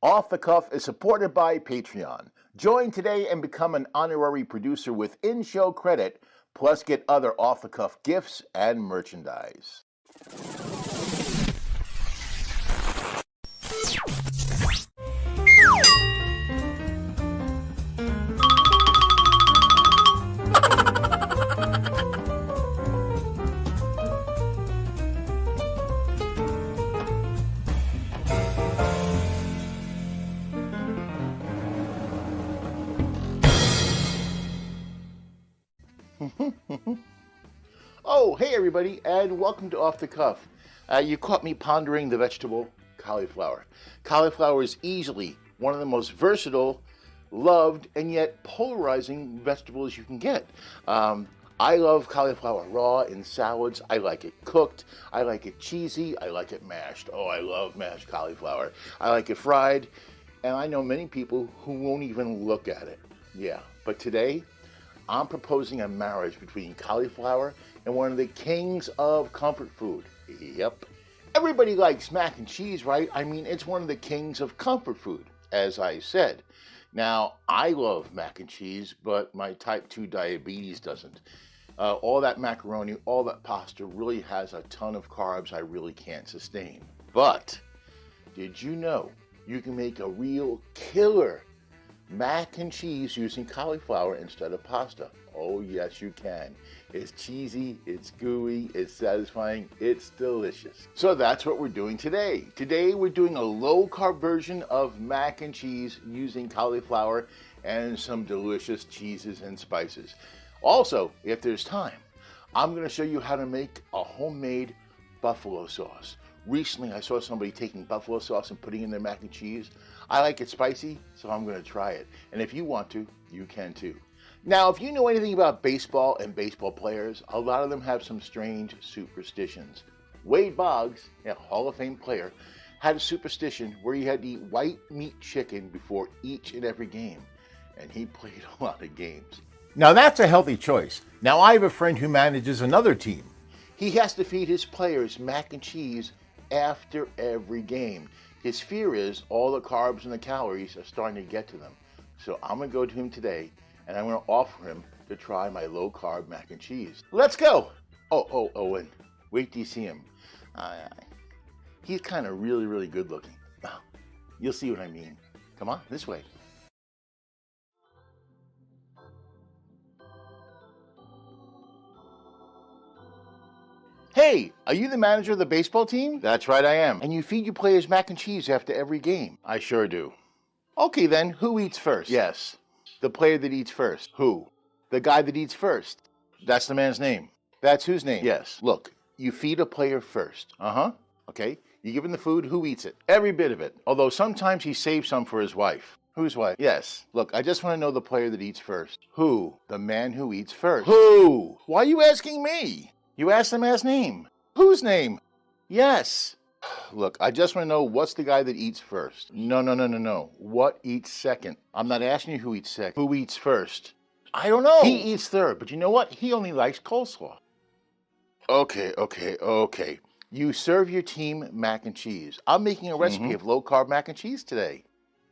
Off the Cuff is supported by Patreon. Join today and become an honorary producer with in-show credit, plus get other off-the-cuff gifts and merchandise. Oh, hey everybody, and welcome to Off the Cuff. You caught me pondering the vegetable cauliflower. Cauliflower is easily one of the most versatile, loved, and yet polarizing vegetables you can get. I love cauliflower raw in salads. I like it cooked. I like it cheesy. I like it mashed. Oh, I love mashed cauliflower. I like it fried, and I know many people who won't even look at it. Yeah, but today, I'm proposing a marriage between cauliflower and one of the kings of comfort food. Yep. Everybody likes mac and cheese, right? I mean, it's one of the kings of comfort food, as I said. Now, I love mac and cheese, but my type 2 diabetes doesn't. All that macaroni, all that pasta really has a ton of carbs I really can't sustain. But did you know you can make a real killer mac and cheese using cauliflower instead of pasta? Oh yes, you can. It's cheesy, it's gooey, it's satisfying, it's delicious. So that's what we're doing today. Today we're doing a low-carb version of mac and cheese using cauliflower and some delicious cheeses and spices. Also, if there's time, I'm going to show you how to make a homemade buffalo sauce. Recently, I saw somebody taking buffalo sauce and putting it in their mac and cheese. I like it spicy, so I'm going to try it. And if you want to, you can too. Now, if you know anything about baseball and baseball players, a lot of them have some strange superstitions. Wade Boggs, a Hall of Fame player, had a superstition where he had to eat white meat chicken before each and every game. And he played a lot of games. Now, that's a healthy choice. Now, I have a friend who manages another team. He has to feed his players mac and cheese after every game. His fear is all the carbs and the calories are starting to get to them. So I'm going to go to him today and I'm going to offer him to try my low-carb mac and cheese. Let's go! Oh, and wait till you see him. He's kind of really good looking. You'll see what I mean. Come on, this way. Hey, are you the manager of the baseball team? That's right, I am. And you feed your players mac and cheese after every game? I sure do. Okay then, who eats first? Yes, the player that eats first. Who? The guy that eats first. That's the man's name. That's whose name? Yes. Look, you feed a player first. Okay, you give him the food, who eats it? Every bit of it. Although sometimes he saves some for his wife. Whose wife? Yes. Look, I just want to know the player that eats first. Who? The man who eats first. Who? Why are you asking me? You asked the man's name. Whose name? Yes. Look, I just want to know what's the guy that eats first. No. What eats second? I'm not asking you who eats second. Who eats first? I don't know. He eats third, but you know what? He only likes coleslaw. Okay. You serve your team mac and cheese. I'm making a recipe of low-carb mac and cheese today.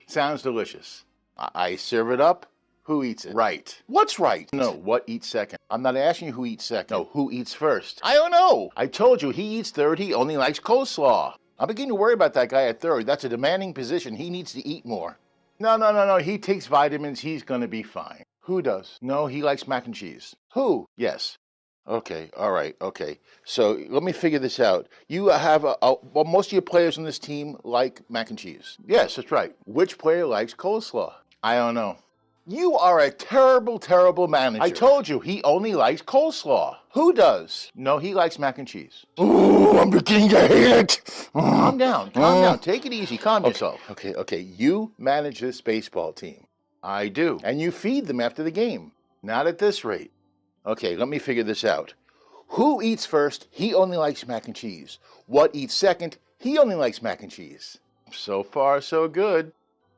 Sounds delicious. I serve it up. Who eats it? Right. What's right? No, what eats second? I'm not asking you who eats second. No, who eats first? I don't know. I told you, he eats third. He only likes coleslaw. I'm beginning to worry about that guy at third. That's a demanding position. He needs to eat more. No. He takes vitamins. He's going to be fine. Who does? No, he likes mac and cheese. Who? Yes. Okay, all right, okay. So let me figure this out. You have well, most of your players on this team like mac and cheese. Yes, that's right. Which player likes coleslaw? I don't know. You are a terrible manager. I told you, he only likes coleslaw. Who does? No, he likes mac and cheese. Ooh, I'm beginning to hate it. Calm down. Take it easy. Calm yourself. Okay. You manage this baseball team. I do. And you feed them after the game. Not at this rate. Okay, let me figure this out. Who eats first? He only likes mac and cheese. What eats second? He only likes mac and cheese. So far, so good.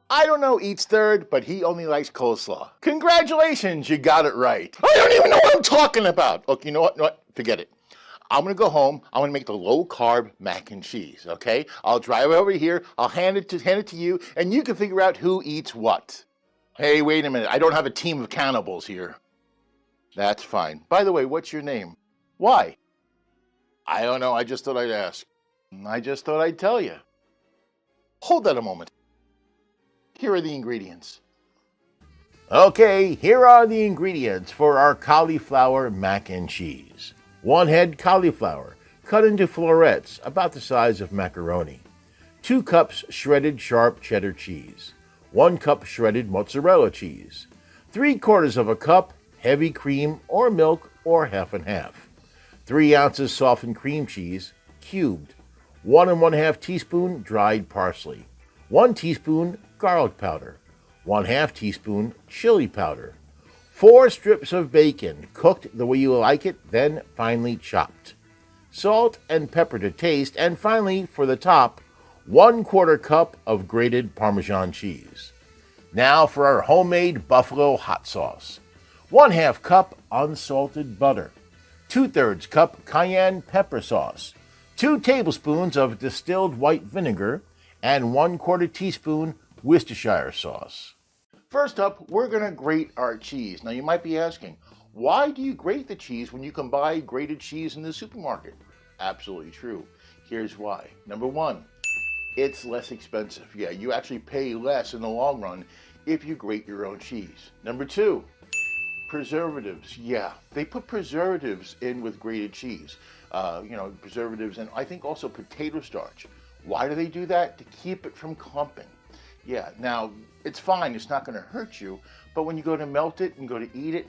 I don't know eats third, but he only likes coleslaw. Congratulations, you got it right. I don't even know what I'm talking about. Look, you know what? Forget it. I'm going to go home. I'm going to make the low-carb mac and cheese, okay? I'll drive over here. I'll hand it to you, and you can figure out who eats what. Hey, wait a minute. I don't have a team of cannibals here. That's fine. By the way, what's your name? Why? I don't know. I just thought I'd ask. I just thought I'd tell you. Hold that a moment. Here are the ingredients. Okay, here are the ingredients for our cauliflower mac and cheese. 1 head cauliflower, cut into florets about the size of macaroni. 2 cups shredded sharp cheddar cheese. 1 cup shredded mozzarella cheese. 3/4 of a cup heavy cream or milk or half and half. 3 ounces softened cream cheese, cubed. 1 1/2 teaspoon dried parsley. 1 teaspoon garlic powder. 1/2 teaspoon chili powder. 4 strips of bacon, cooked the way you like it, then finely chopped. Salt and pepper to taste, and finally, for the top, 1/4 cup of grated Parmesan cheese. Now for our homemade buffalo hot sauce. 1/2 cup unsalted butter. 2/3 cup cayenne pepper sauce. 2 tablespoons of distilled white vinegar, and 1/4 teaspoon Worcestershire sauce. First up, we're going to grate our cheese. Now you might be asking, why do you grate the cheese when you can buy grated cheese in the supermarket? Absolutely true. Here's why. Number 1, it's less expensive. Yeah, you actually pay less in the long run if you grate your own cheese. Number 2, preservatives. Yeah, they put preservatives in with grated cheese. Preservatives, and I think also potato starch. Why do they do that? To keep it from clumping. Yeah, now, it's fine, it's not going to hurt you, but when you go to melt it and go to eat it,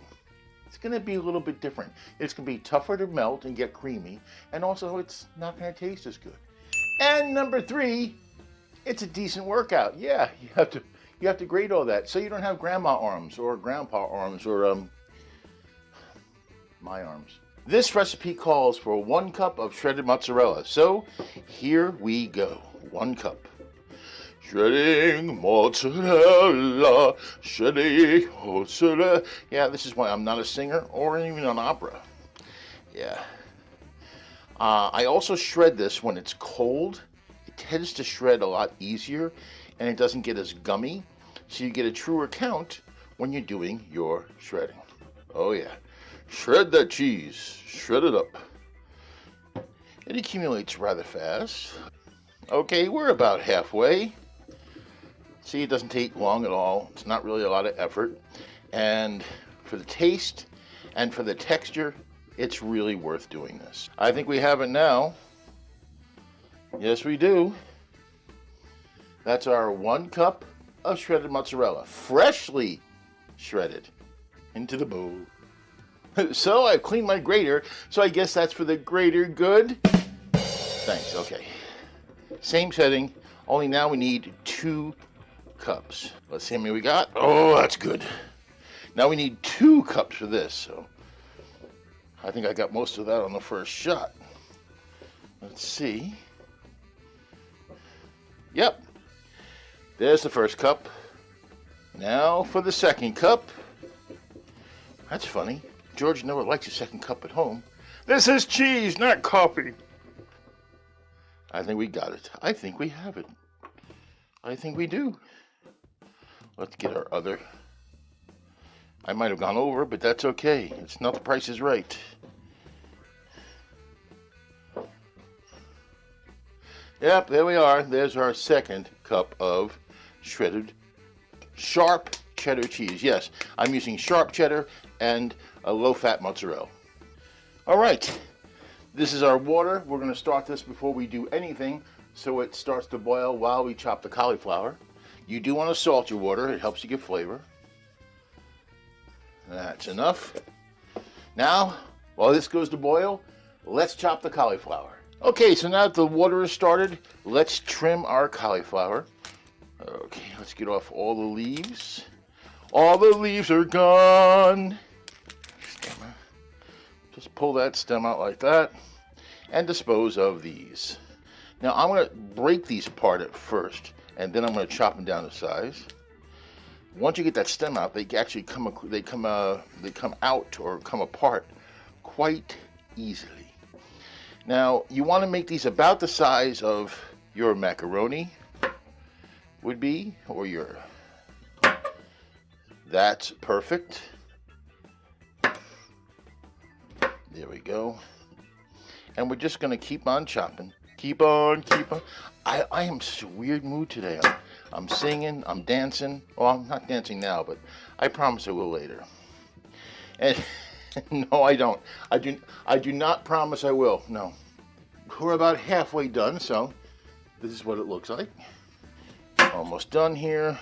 it's going to be a little bit different. It's going to be tougher to melt and get creamy, and also it's not going to taste as good. And number 3, it's a decent workout. Yeah, you have to grate all that, so you don't have grandma arms, or grandpa arms, or my arms. This recipe calls for 1 cup of shredded mozzarella, so here we go. 1 cup. Shredding mozzarella, shredding mozzarella. Yeah, this is why I'm not a singer or even an opera. Yeah. I also shred this when it's cold. It tends to shred a lot easier, and it doesn't get as gummy, so you get a truer count when you're doing your shredding. Oh yeah. Shred that cheese. Shred it up. It accumulates rather fast. Okay, we're about halfway. See, it doesn't take long at all. It's not really a lot of effort. And for the taste and for the texture, it's really worth doing this. I think we have it now. Yes, we do. That's our 1 cup of shredded mozzarella, freshly shredded, into the bowl. So I've cleaned my grater, so I guess that's for the greater good. Thanks, okay. Same setting, only now we need 2 cups. Let's see how many we got. Oh, that's good. Now we need 2 cups for this, so I think I got most of that on the first shot. Let's see. Yep. There's the first cup. Now for the second cup. That's funny. George never likes a second cup at home. This is cheese, not coffee. I think we got it. I think we have it. I think we do. Let's get our other. I might have gone over, but that's okay. It's not The Price is Right. Yep, there we are. There's our second cup of shredded sharp cheddar cheese. Yes, I'm using sharp cheddar and a low-fat mozzarella. All right, this is our water. We're going to start this before we do anything, so it starts to boil while we chop the cauliflower. You do want to salt your water. It helps you get flavor. That's enough. Now, while this goes to boil, let's chop the cauliflower. Okay, so now that the water is started, let's trim our cauliflower. Okay, let's get off all the leaves. All the leaves are gone. Just pull that stem out like that and dispose of these. Now I'm going to break these apart at first, and then I'm going to chop them down to size. Once you get that stem out, they actually come out or come apart quite easily. Now, you want to make these about the size of your macaroni would be, or your, that's perfect. There we go. And we're just going to keep on chopping. Keep on. I am in such a weird mood today. I'm singing, I'm dancing. Well, I'm not dancing now, but I promise I will later. And no, I don't. I do not promise I will. No. We're about halfway done, so this is what it looks like. Almost done here.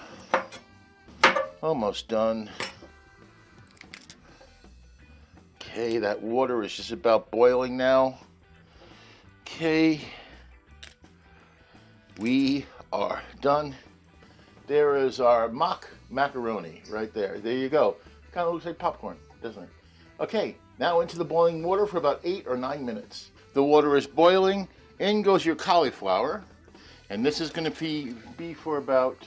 Almost done. Okay, that water is just about boiling now. Okay. We are done. There is our mock macaroni right there. There you go. Kind of looks like popcorn, doesn't it? Okay, now into the boiling water for about 8 or 9 minutes. The water is boiling. In goes your cauliflower. And this is going to be for about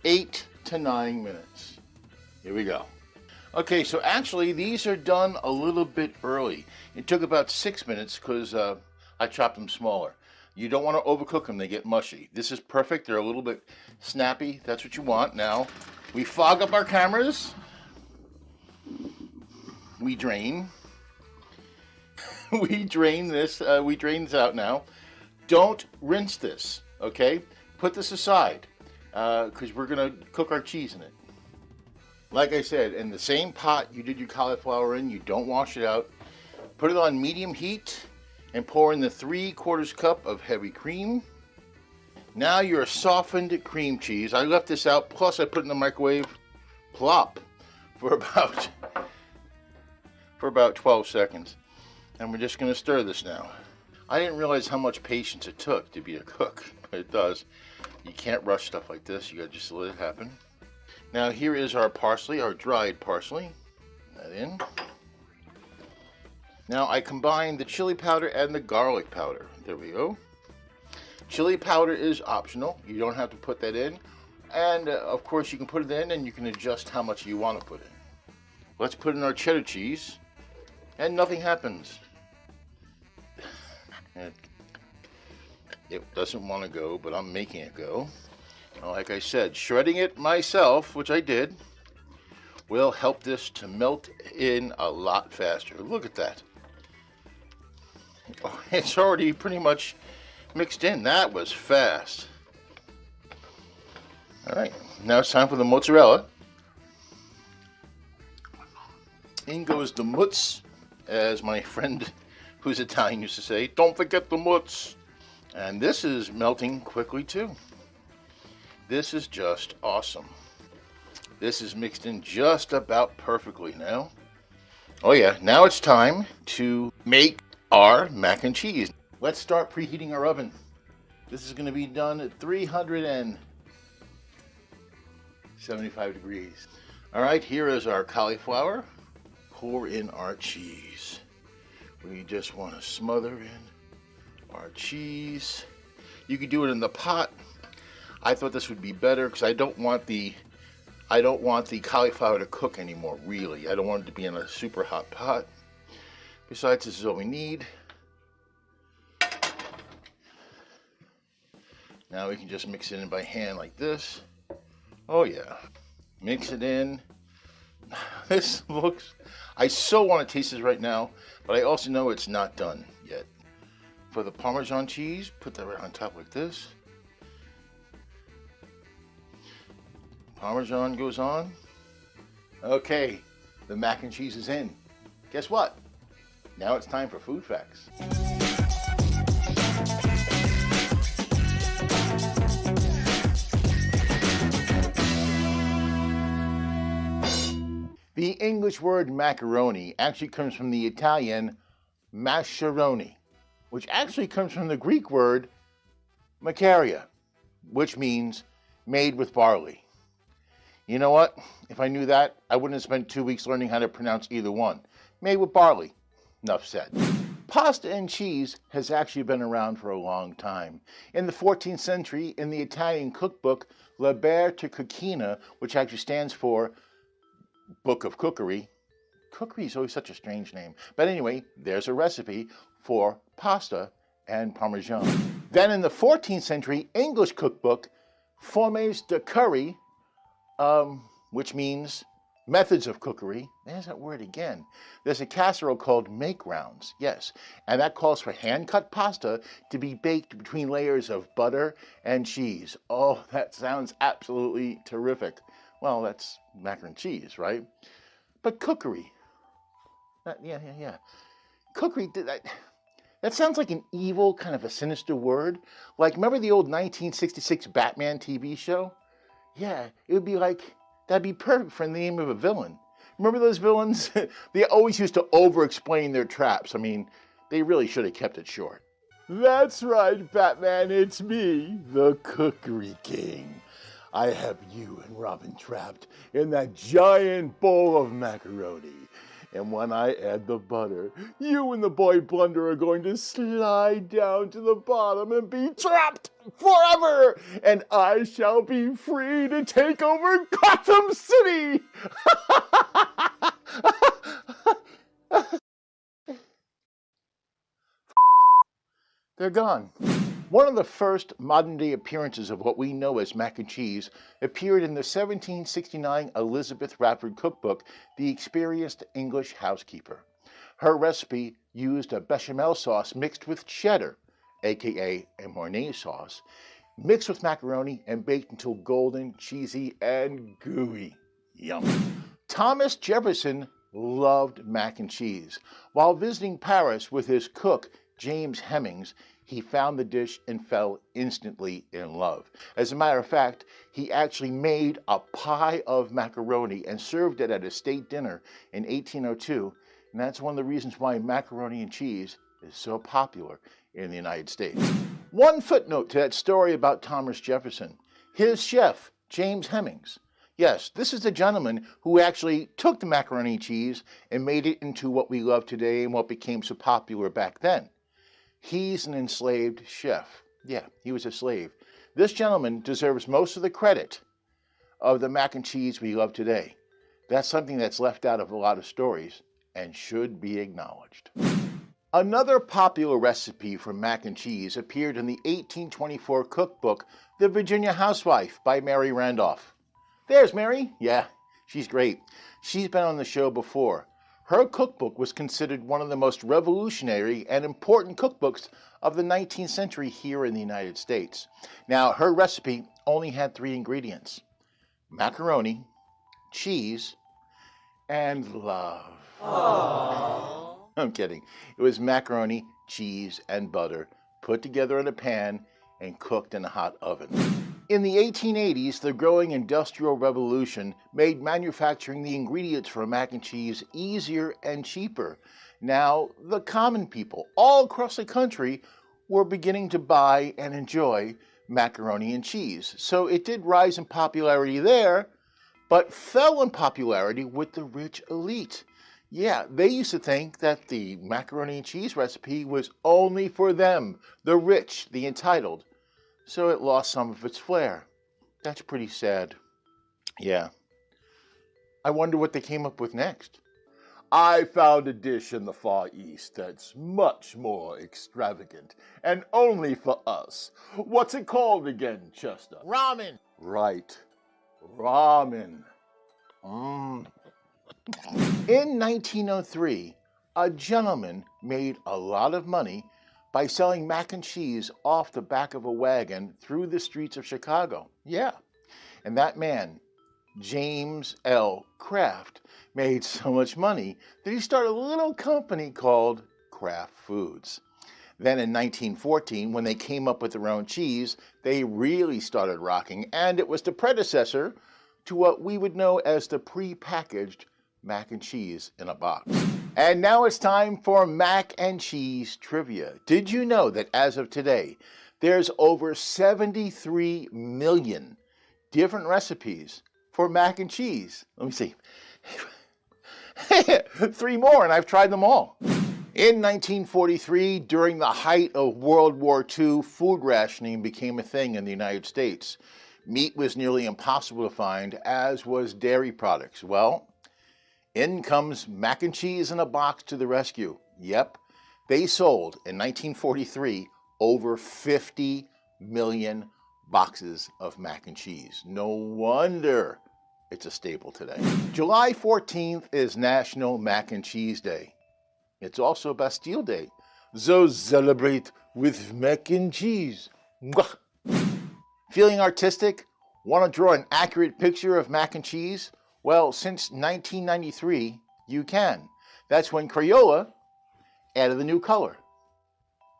8 to 9 minutes. Here we go. Okay, so actually these are done a little bit early. It took about 6 minutes because I chopped them smaller. You don't want to overcook them, they get mushy. This is perfect, they're a little bit snappy, that's what you want. Now, we fog up our cameras. We drain. We drain this out now. Don't rinse this, okay? Put this aside, because we're gonna cook our cheese in it. Like I said, in the same pot you did your cauliflower in, you don't wash it out. Put it on medium heat and pour in the 3/4 cup of heavy cream. Now your softened cream cheese. I left this out, plus I put it in the microwave, plop, for about 12 seconds. And we're just gonna stir this now. I didn't realize how much patience it took to be a cook, but it does. You can't rush stuff like this, you gotta just let it happen. Now here is our parsley, our dried parsley. Put that in. Now I combine the chili powder and the garlic powder. There we go. Chili powder is optional. You don't have to put that in. And of course you can put it in and you can adjust how much you want to put in. Let's put in our cheddar cheese. And nothing happens. It doesn't want to go, but I'm making it go. Like I said, shredding it myself, which I did, will help this to melt in a lot faster. Look at that. Oh, it's already pretty much mixed in. That was fast. All right, now it's time for the mozzarella. In goes the mutz, as my friend who's Italian used to say. Don't forget the mutz. And this is melting quickly too. This is just awesome. This is mixed in just about perfectly now. Oh yeah, now it's time to make our mac and cheese. Let's start preheating our oven. This is going to be done at 375 degrees. All right, here is our cauliflower. Pour in our cheese. We just want to smother in our cheese. You could do it in the pot. I thought this would be better because I don't want the cauliflower to cook anymore, really. I don't want it to be in a super hot pot. Besides, this is all we need. Now we can just mix it in by hand like this. Oh yeah. Mix it in. This looks, I so want to taste this right now, but I also know it's not done yet. For the Parmesan cheese, put that right on top like this. Parmesan goes on. Okay, the mac and cheese is in. Guess what? Now it's time for food facts. The English word macaroni actually comes from the Italian mascheroni, which actually comes from the Greek word macaria, which means made with barley. You know what? If I knew that, I wouldn't have spent 2 weeks learning how to pronounce either one. Made with barley. Enough said. Pasta and cheese has actually been around for a long time. In the 14th century, in the Italian cookbook Liber Cucina, which actually stands for Book of Cookery. Cookery is always such a strange name. But anyway, there's a recipe for pasta and Parmesan. Then in the 14th century English cookbook, Formes de Curry, which means methods of cookery. There's that word again. There's a casserole called make rounds, yes, and that calls for hand-cut pasta to be baked between layers of butter and cheese. Oh, that sounds absolutely terrific. Well, that's mac and cheese, right? But cookery, yeah. Cookery, that sounds like an evil, kind of a sinister word. Like, remember the old 1966 Batman TV show? Yeah, it would be like, that'd be perfect for the name of a villain. Remember those villains? They always used to over-explain their traps. I mean, they really should have kept it short. That's right, Batman, it's me, the Cookery King. I have you and Robin trapped in that giant bowl of macaroni. And when I add the butter, you and the boy Blunder are going to slide down to the bottom and be trapped forever. And I shall be free to take over Gotham City. They're gone. One of the first modern-day appearances of what we know as mac and cheese appeared in the 1769 Elizabeth Radford cookbook, The Experienced English Housekeeper. Her recipe used a bechamel sauce mixed with cheddar, aka a Mornay sauce, mixed with macaroni and baked until golden, cheesy, and gooey. Yum. Thomas Jefferson loved mac and cheese. While visiting Paris with his cook, James Hemings, he found the dish and fell instantly in love. As a matter of fact, he actually made a pie of macaroni and served it at a state dinner in 1802, and that's one of the reasons why macaroni and cheese is so popular in the United States. One footnote to that story about Thomas Jefferson. His chef, James Hemings. Yes, this is the gentleman who actually took the macaroni and cheese and made it into what we love today and what became so popular back then. He's an enslaved chef. Yeah, he was a slave. This gentleman deserves most of the credit of the mac and cheese we love today. That's something that's left out of a lot of stories and should be acknowledged. Another popular recipe for mac and cheese appeared in the 1824 cookbook, The Virginia Housewife by Mary Randolph. There's Mary. Yeah, she's great. She's been on the show before. Her cookbook was considered one of the most revolutionary and important cookbooks of the 19th century here in the United States. Now, her recipe only had 3 ingredients: macaroni, cheese, and love. Aww. I'm kidding. It was macaroni, cheese, and butter put together in a pan and cooked in a hot oven. In the 1880s, the growing Industrial Revolution made manufacturing the ingredients for mac and cheese easier and cheaper. Now, the common people all across the country were beginning to buy and enjoy macaroni and cheese. So it did rise in popularity there, but fell in popularity with the rich elite. Yeah, they used to think that the macaroni and cheese recipe was only for them, the rich, the entitled. So it lost some of its flair. That's pretty sad. Yeah. I wonder what they came up with next. I found a dish in the Far East that's much more extravagant and only for us. What's it called again, Chester? Ramen. Right. Ramen. In 1903, a gentleman made a lot of money by selling mac and cheese off the back of a wagon through the streets of Chicago. Yeah. And that man, James L. Kraft, made so much money that he started a little company called Kraft Foods. Then in 1914, when they came up with their own cheese, they really started rocking, and it was the predecessor to what we would know as the pre-packaged mac and cheese in a box. And now it's time for mac and cheese trivia. Did you know that as of today, there's over 73 million different recipes for mac and cheese? Let me see. 3 more, and I've tried them all. In 1943, during the height of World War II, food rationing became a thing in the United States. Meat was nearly impossible to find, as was dairy products. Well, in comes mac and cheese in a box to the rescue. Yep, They sold in 1943 over 50 million boxes of mac and cheese. No wonder it's a staple today. July 14th is National Mac and Cheese Day. It's also Bastille Day. So celebrate with mac and cheese. Mwah. Feeling artistic? Want to draw an accurate picture of mac and cheese? Well, since 1993, you can. That's when Crayola added the new color,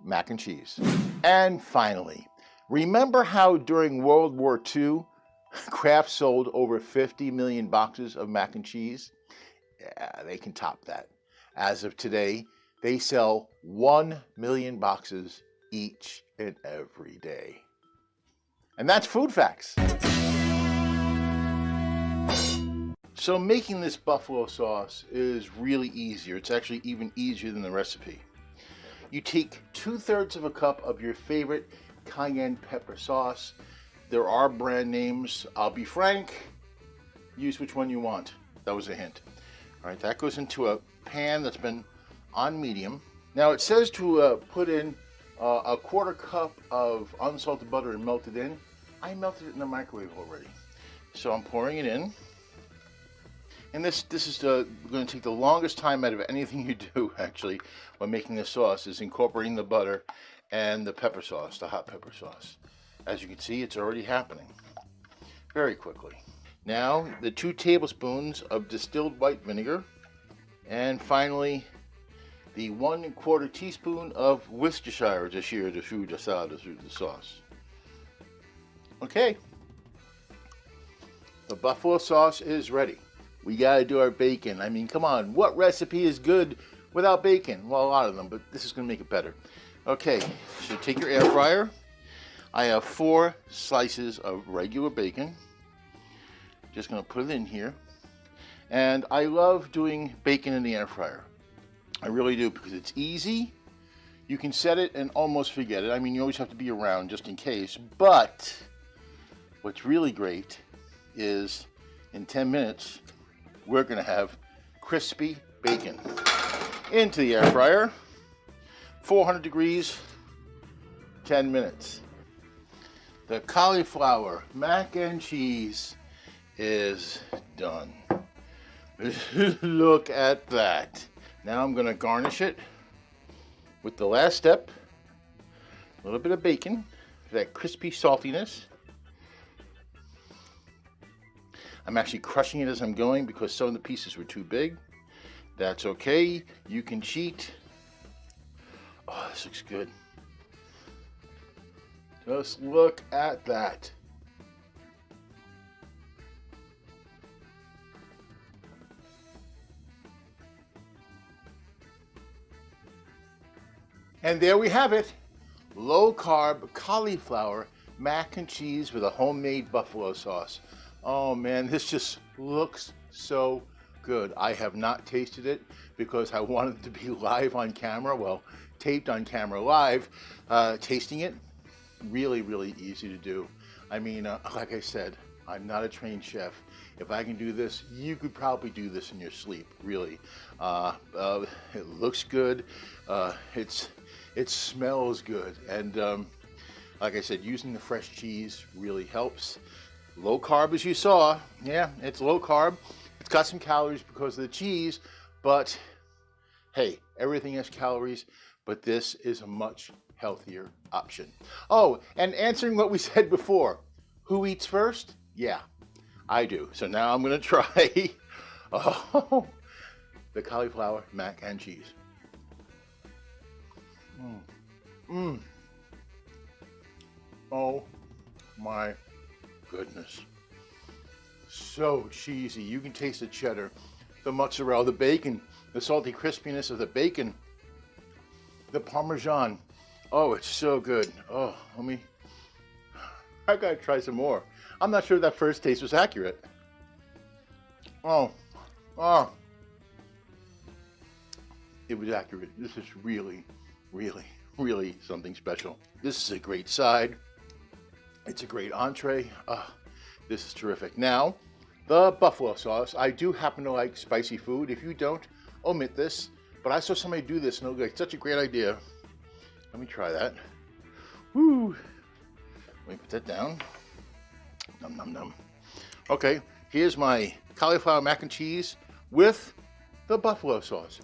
mac and cheese. And finally, remember how during World War II, Kraft sold over 50 million boxes of mac and cheese? Yeah, they can top that. As of today, they sell 1 million boxes each and every day. And that's Food Facts. So making this buffalo sauce is really easier. It's actually even easier than the recipe. You take 2/3 of a cup of your favorite cayenne pepper sauce. There are brand names. I'll be frank, use which one you want. That was a hint. All right, that goes into a pan that's been on medium. Now it says to put in a 1/4 cup of unsalted butter and melt it in. I melted it in the microwave already. So I'm pouring it in. And this is going to take the longest time out of anything you do, actually, when making this sauce, is incorporating the butter and the pepper sauce, the hot pepper sauce. As you can see, it's already happening very quickly. Now, the 2 tablespoons of distilled white vinegar. And finally, the 1/4 teaspoon of Worcestershire, the sauce. Okay, the buffalo sauce is ready. We gotta do our bacon. I mean, come on, what recipe is good without bacon? Well, a lot of them, but this is gonna make it better. Okay, so take your air fryer. I have 4 slices of regular bacon. Just gonna put it in here. And I love doing bacon in the air fryer. I really do, because it's easy. You can set it and almost forget it. I mean, you always have to be around just in case, but what's really great is in 10 minutes, we're gonna have crispy bacon. Into the air fryer, 400 degrees, 10 minutes. The cauliflower mac and cheese is done. Look at that. Now I'm gonna garnish it with the last step, a little bit of bacon for that crispy saltiness. I'm actually crushing it as I'm going because some of the pieces were too big. That's okay, you can cheat. Oh, this looks good. Just look at that. And there we have it. Low-carb cauliflower mac and cheese with a homemade buffalo sauce. Oh man, this just looks so good. I have not tasted it because I wanted to be live on camera. Well, taped on camera live. Tasting it, really, really easy to do. I mean, like I said, I'm not a trained chef. If I can do this, you could probably do this in your sleep, really. It looks good. It smells good. And like I said, using the fresh cheese really helps. Low carb, as you saw. Yeah, it's low carb. It's got some calories because of the cheese, but hey, everything has calories, but this is a much healthier option. Oh, and answering what we said before, who eats first? Yeah, I do. So now I'm gonna try the cauliflower mac and cheese. Oh my goodness. So cheesy. You can taste the cheddar, the mozzarella, the bacon, the salty crispiness of the bacon, the Parmesan. Oh, it's so good. Oh, I gotta try some more. I'm not sure that first taste was accurate. Oh, it was accurate. This is really, really, really something special. This is a great side. It's a great entree. This is terrific. Now, the buffalo sauce. I do happen to like spicy food. If you don't, omit this. But I saw somebody do this and it looked like such a great idea. Let me try that. Woo! Let me put that down. Num num num. Okay, here's my cauliflower mac and cheese with the buffalo sauce.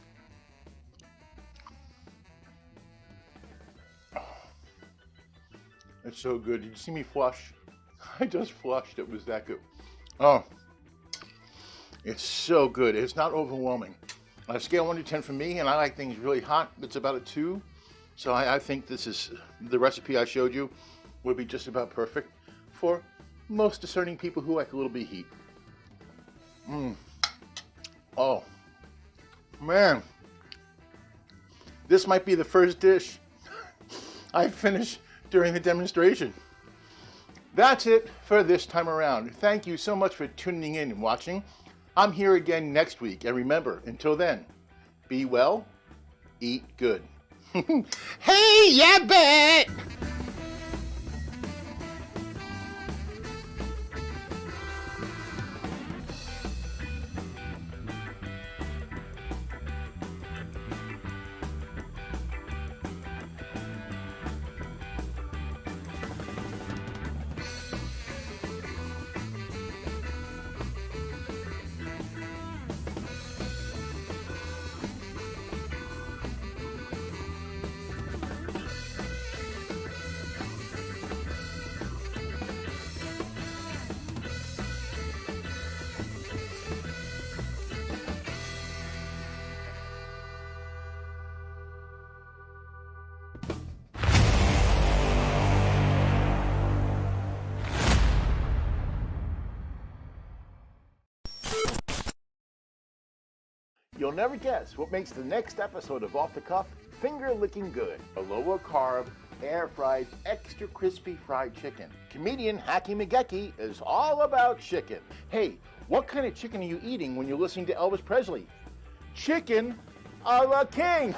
It's so good. Did you see me flush? I just flushed. It was that good. Oh, it's so good. It's not overwhelming. On a scale of 1 to 10 for me, and I like things really hot, it's about a 2. So I think this is, the recipe I showed you would be just about perfect for most discerning people who like a little bit of heat. Oh, man. This might be the first dish I finish during the demonstration. That's it for this time around. Thank you so much for tuning in and watching. I'm here again next week. And remember, until then, be well, eat good. Hey, yeah, bet! You'll never guess what makes the next episode of Off the Cuff finger-licking good. A lower-carb, air-fried, extra crispy fried chicken. Comedian Hacky McGecky is all about chicken. Hey, what kind of chicken are you eating when you're listening to Elvis Presley? Chicken a la king!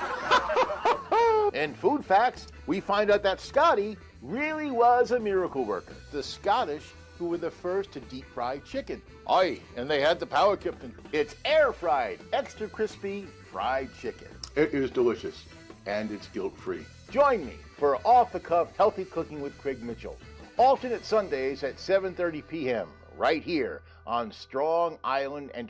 In Food Facts, we find out that Scotty really was a miracle worker. The Scottish who were the first to deep fry chicken. Aye, and they had the power, Captain. It's air-fried, extra crispy fried chicken. It is delicious, and it's guilt-free. Join me for Off the Cuff Healthy Cooking with Craig Mitchell. Alternate Sundays at 7:30 p.m. right here on Strong Island Entertainment.